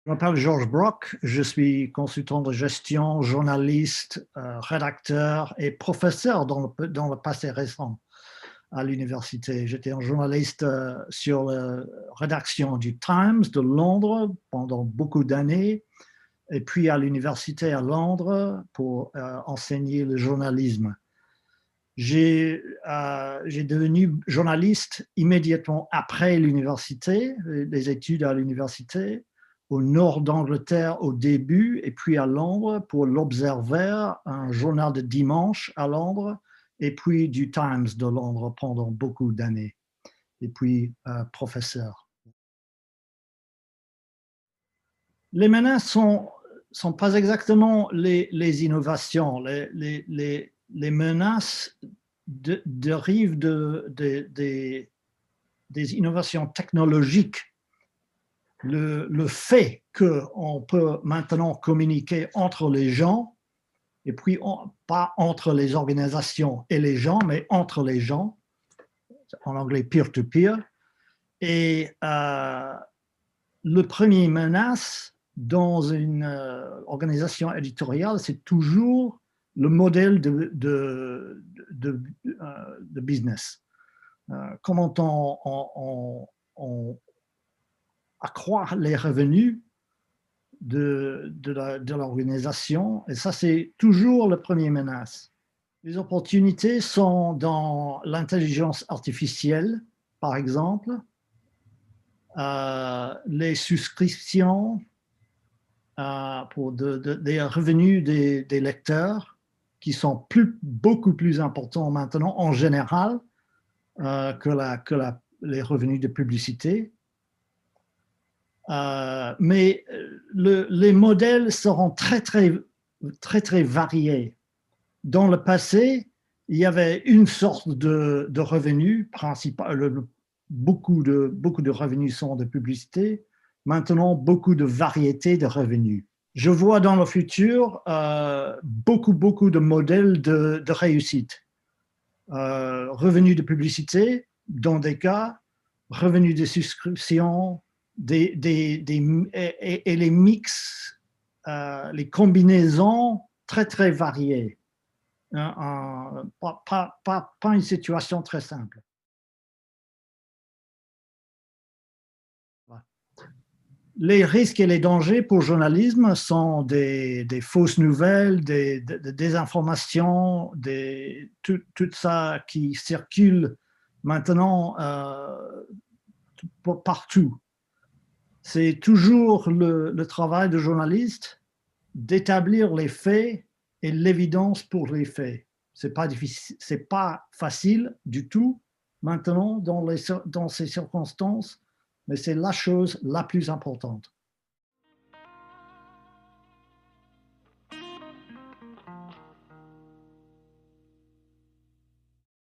Je m'appelle Georges Brock, je suis consultant de gestion, journaliste, rédacteur et professeur dans le passé récent à l'université. J'étais un journaliste sur la rédaction du Times de Londres pendant beaucoup d'années et puis à l'université à Londres pour enseigner le journalisme. J'ai devenu journaliste immédiatement après l'université, les études à l'université, au nord d'Angleterre au début, et puis à Londres pour l'Observer, un journal de dimanche à Londres, et puis du Times de Londres pendant beaucoup d'années, et puis professeur. Les menaces sont pas exactement les innovations. Les menaces dérivent des innovations technologiques. Le fait qu'on peut maintenant communiquer entre les gens, et puis pas entre les organisations et les gens, mais entre les gens, en anglais peer-to-peer, et le premier menace dans une organisation éditoriale, c'est toujours le modèle de business. Comment on accroît les revenus de l'organisation, et ça, c'est toujours la première menace. Les opportunités sont dans l'intelligence artificielle, par exemple, les souscriptions pour des revenus des lecteurs qui sont beaucoup plus importants maintenant en général que les revenus de publicité. Mais les modèles seront très variés. Dans le passé, il y avait une sorte de revenus principal. Beaucoup de revenus sont de publicité. Maintenant, beaucoup de variétés de revenus. Je vois dans le futur beaucoup de modèles de réussite. Revenus de publicité, dans des cas, revenus de souscription, et les mix, les combinaisons très variées. Pas une situation très simple. Les risques et les dangers pour le journalisme sont des fausses nouvelles, des désinformations, tout ça qui circule maintenant partout. C'est toujours le travail de journaliste d'établir les faits et l'évidence pour les faits. C'est pas facile du tout maintenant dans ces circonstances, mais c'est la chose la plus importante.